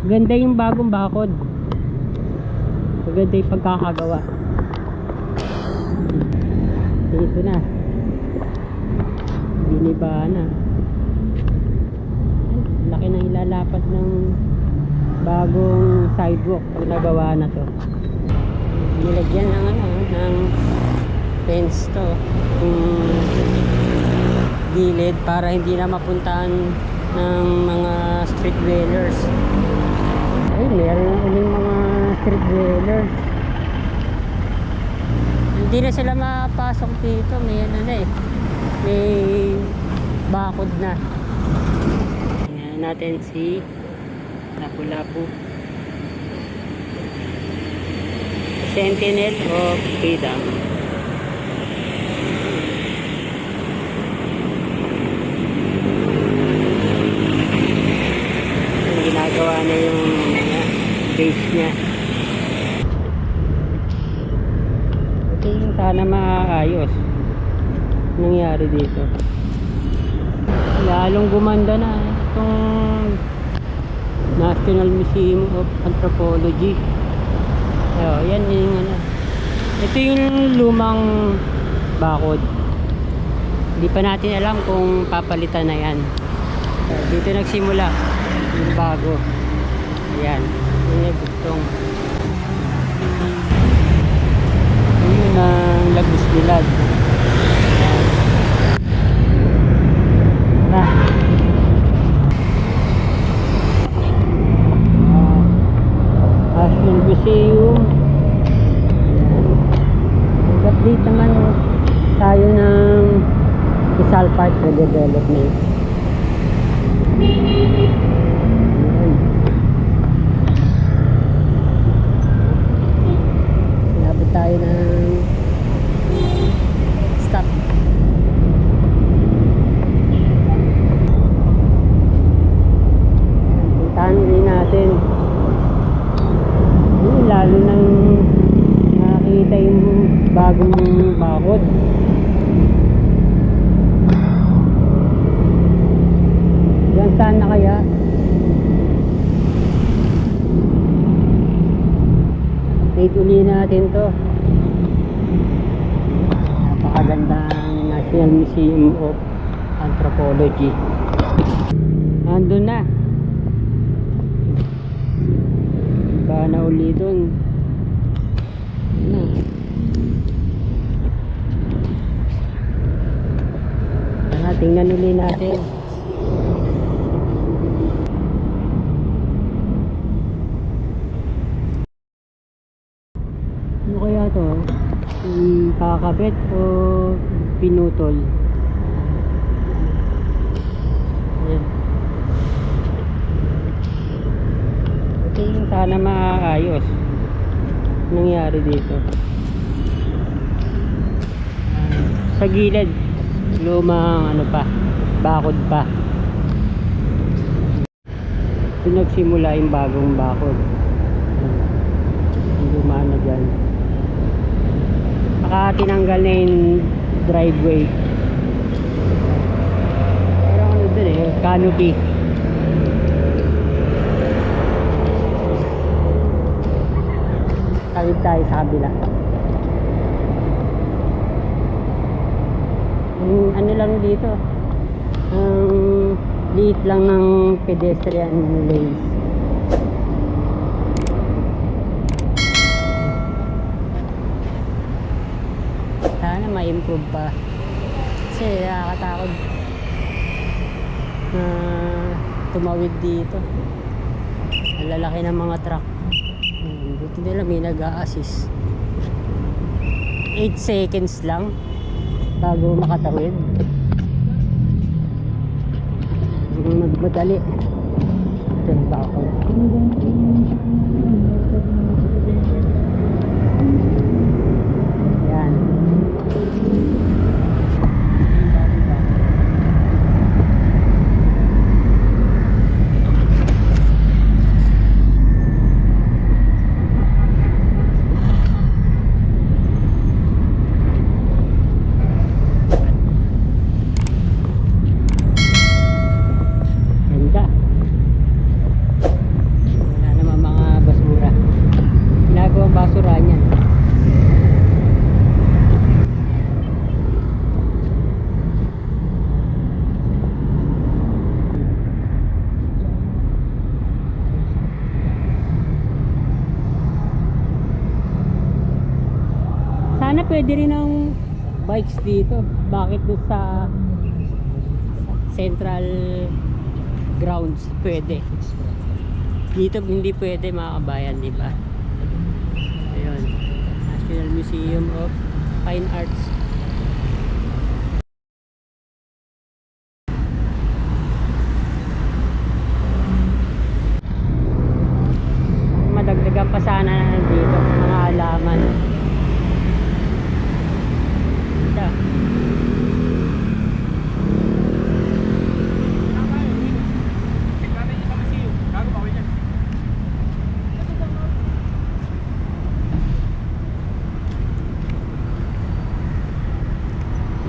Ganda yung bagong bakod. Maganda yung pagkakagawa. Dito na. Biniba na. Laki na ilalapad ng bagong sidewalk pag nagawa na to. Nilagyan ng ng fence to. Gilid para hindi na mapuntahan ng mga street dwellers. Ay, meron na uling mga street dwellers. Hindi na sila mapasok dito. May may bakod na. Tingnan natin si Lapu-Lapu. Sentinel of Freedom. Ginagawa na yung base niya. Ito yung sana maayos nangyari dito. Lalong gumanda na itong National Museum of Anthropology. Yan yung ito yung lumang bakod. Hindi pa natin alam kung papalitan na yan. Dito nagsimula yung bago. Ayan, yung gustong yun ang Lagos Bilad. National Museum. Nag-update naman tayo ng Rizal Park Redevelopment. Sinabot tayo ng stop. Puntahan din natin. Lalo nang nakakita yung bagong bakod. Yan, saan na kaya? Update uli natin to. Napakagandang National Museum of Anthropology. Nandun na. Iba na uli dun. Tingnan uli natin. Ano kaya to? Kakabit o pinutol? Ayan. Ito yung sana maayos nangyari dito. Sa gilid lumang bakod pa. Pinagsimula yung bagong bakod. Luma na dyan. Saka tinanggal na yung driveway. Pero dun canopy. Kawit tayo sa kabila. Ano lang dito, liit lang ng pedestrian lanes. Sana ma-improve pa kasi nakakatakot na tumawid dito. Ang lalaki ng mga truck. Dito nila may nag-a-assist. 8 seconds lang bago makatawid. Nagmadali. Ito yung bakod. Yan. pwede rin ang bikes dito. Bakit doon sa central grounds pwede? Dito hindi pwede mga kabayan, di ba? Ayun, National Museum of Fine Arts. Madagdagan pa sana na dito mga halaman. Ito.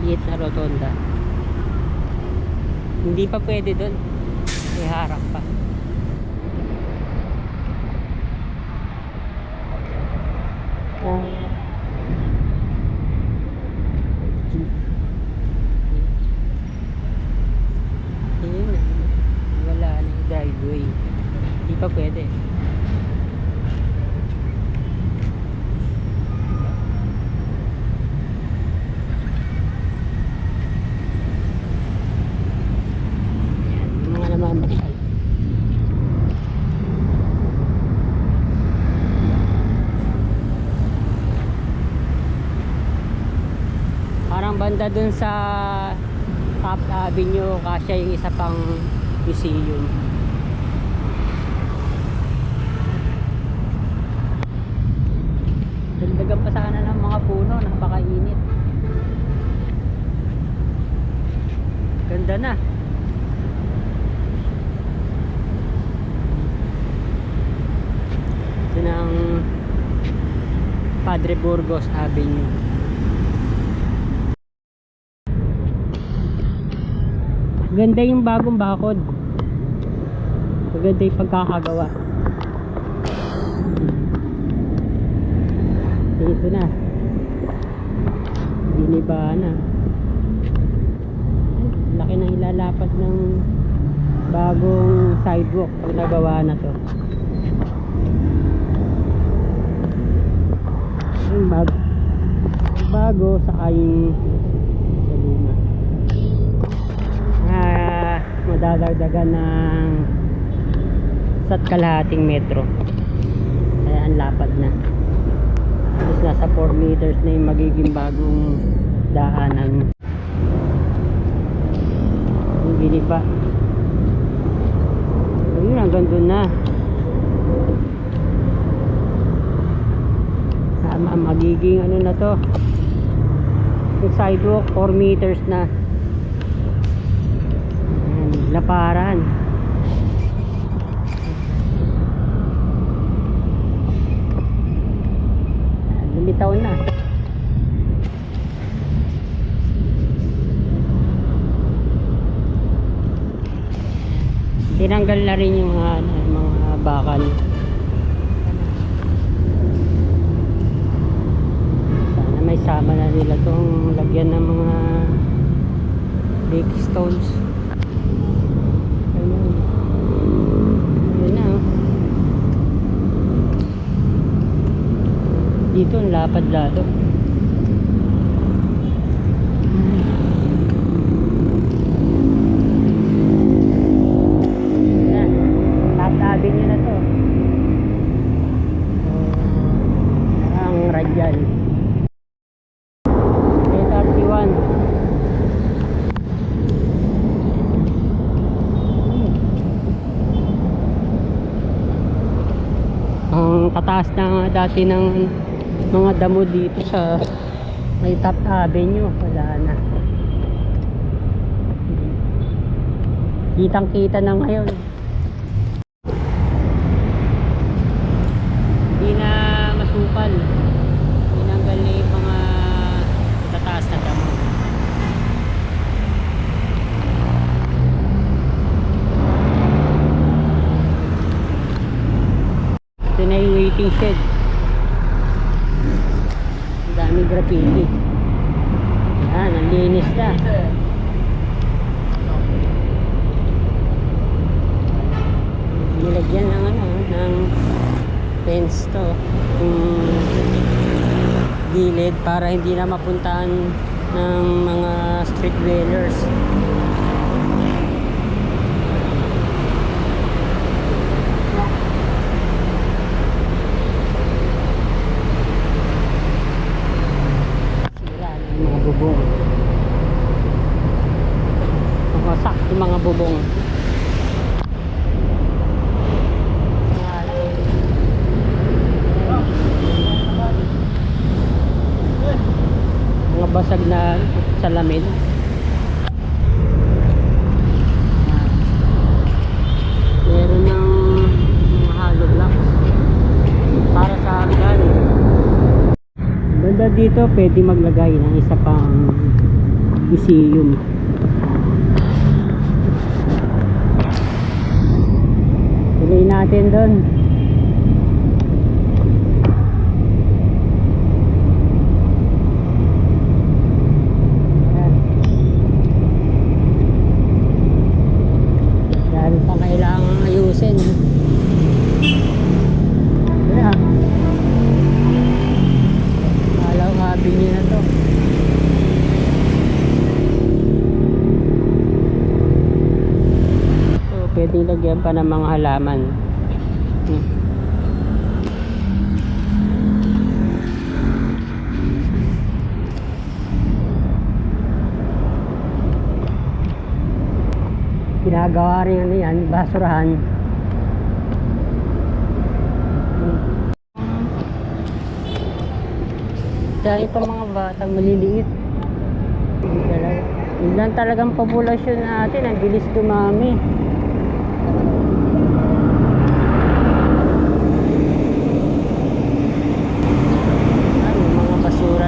Liit na rotonda. Hindi pa pwede doon. May harap pa. Ayun na. Wala na yung driveway. Hindi pa pwede. Mga namamasal. Parang banda dun sa Top Avenue, kasya yung isa pang museum. Dagdagan pa sana ng mga puno, napakainit. Ganda na. Ito na ang Padre Burgos Avenue. Ganda yung bagong bakod. Maganda yung pagkakagawa. Dito na. Biniba na. Laki na ilalapad ng bagong sidewalk pag nagawa na to. Yung bago sa yung sa luma. Madadagdagan ng isa't kalahating metro. Kaya ang lapad na. Tapos nasa 4 meters na yung magiging bagong daanan. Yung biniba. Ayun, hanggang doon na. Magiging ano na to, yung sidewalk 4 meters na. Ayan, laparan. Lumitaw na. Tinanggal na rin yung mga bakal. May sama na nila itong lagyan ng mga big stones. Ayun. Ayun na. Dito ang lapad lalo. Ayan. Tatabin nyo na to. Ang radial. Ang kataas na dati ng mga damo dito sa may Top Avenue, wala na. Kitang kita na ngayon. Hindi na masukal. Tinanggal na yung mga kataas na damo. Ito na yung waiting shed. Ang daming graffiti. Yan, ang linis na. Nilagyan ng ng fence to. gilid para hindi na mapuntahan ng mga street dwellers. Sira na yung mga bubong. Wasak yung mga bubong. Mga basag na salamin. Meron ng mga hollow blocks para sa hagdan. Banda dito pwede maglagay ng isa pang museum. Tuloy natin doon. Pwedeng lagyan pa ng mga halaman. Ginagawa rin ano yan, basurahan. Dahil pa mga batang maliliit. Yun lang talagang populasyon natin, ang bilis dumami.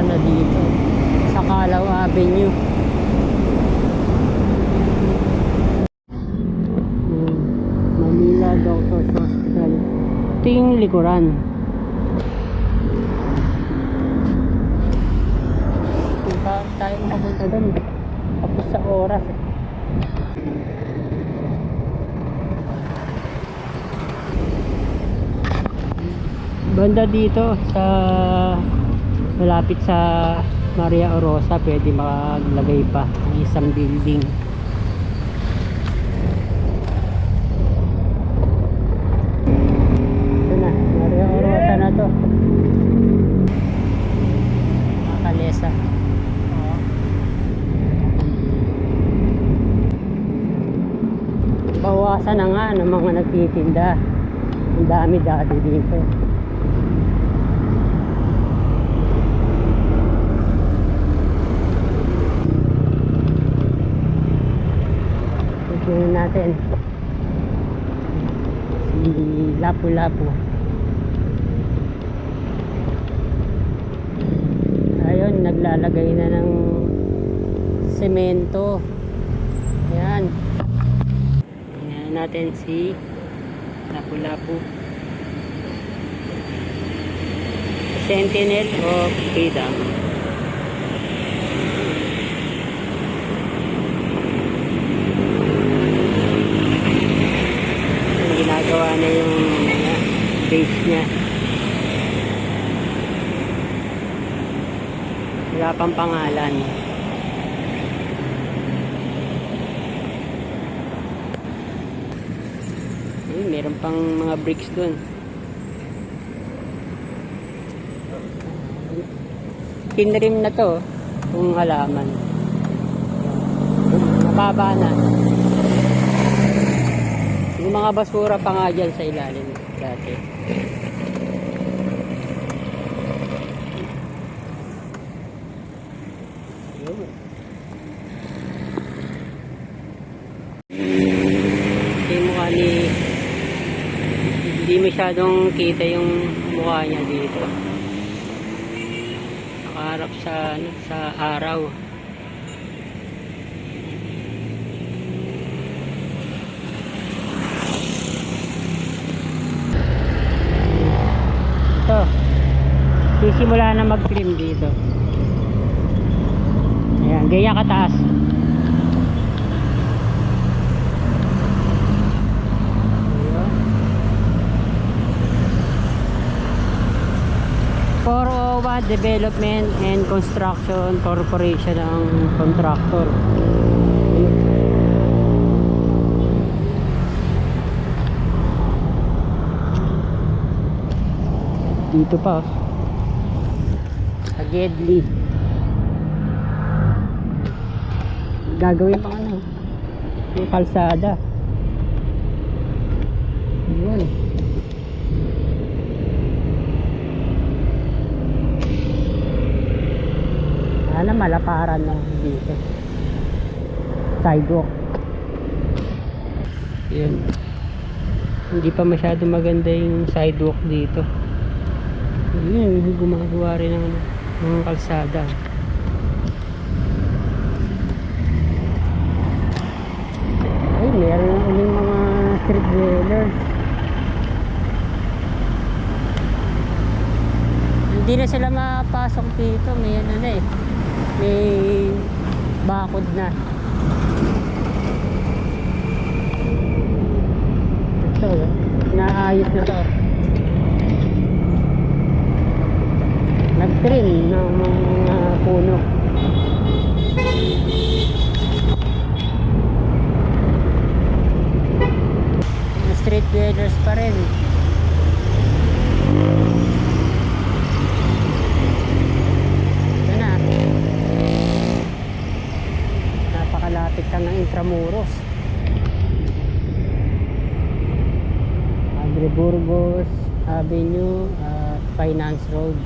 Na dito sa Calao Avenue. Manila Doctors Hospital. Ito yung likuran. Punta tayo makapunta doon. Tapos sa oras. Banda dito sa malapit sa Maria Orosa, pwede maglagay pa ng isang building. Ito na, Maria Orosa na to. Kalesa. Bawasan na nga ng mga nagtitinda. Ang dami dati dito. Tingnan natin si Lapu-Lapu. Ayun, naglalagay na ng semento. Ayan. Tingnan natin si Lapu-Lapu. Sentinel of Freedom. Ginagawa na yung base niya. Wala pang pangalan. Meron pang mga bricks dun. Kinrim na to kung halaman. Mababa na. Yung mga basura pa nga dyan sa ilalim dati. Yung mukha ni, hindi masyadong kita yung mukha niya dito. Nakaharap sa araw. Sisimula na mag-trim dito. Ayan, gaya kataas. Ayan. 401 MOA Development and Construction Corporation ang contractor. Dito pa sa Gedli gagawin pang ano yung kalsada yun. Sana malaparan na dito sidewalk yun. Hindi pa masyado maganda yung sidewalk dito. Yun, gumagawa rin ng mga kalsada. Ay, meron na uling mga street dwellers. Hindi na sila mapasok dito. May ano na eh. May bakod na. Ito, naayos na to. Nag-trim ng mga puno. Street dwellers pa rin. Ito na. Napakalapit ka ng Intramuros. Padre Burgos Avenue at Finance Road.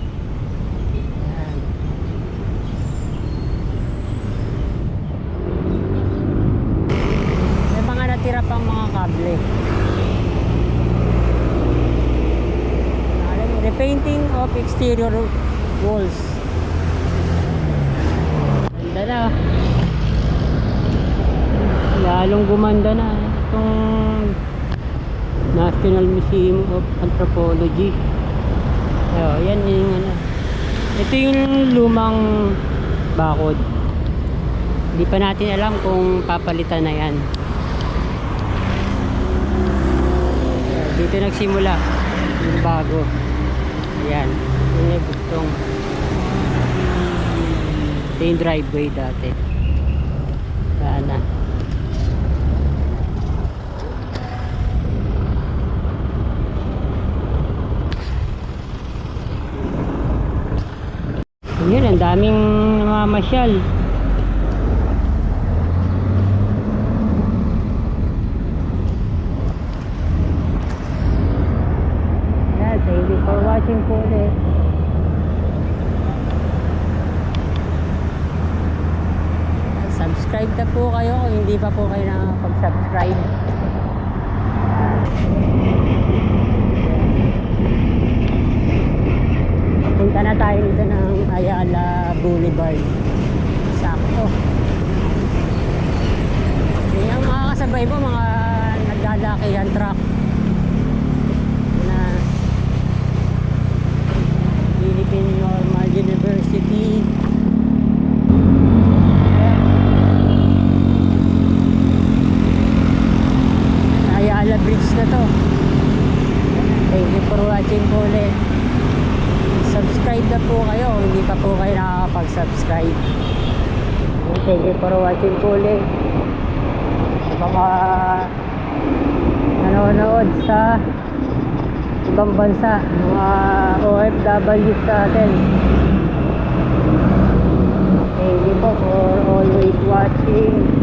Tira pang mga kable. Repainting of exterior walls. Ganda na. Lalong gumanda na itong National Museum of Anthropology. Yan yung ano. Ito yung lumang bakod. Hindi pa natin alam kung papalitan na yan. Dito nagsimula yung bago. Ayan, yung may bugtong. Ito yung driveway dati. Sana. Yun, ang daming namamasyal. Thank you for watching po ulit. Subscribe na po kayo kung hindi pa po kayo nakapag-subscribe. Punta na tayo dito ng Ayala Boulevard. Sakto. Yung mga kasabay po, mga nagdalakihan truck. Philippine Normal University. Ayala Bridge na to. Thank you for watching po ulit. Subscribe na po kayo kung hindi pa po kayo nakakapag-subscribe. Thank you for watching po ulit. Baka nanonood sa ibang bansa, mga OFW sa atin. Thank you po for always watching.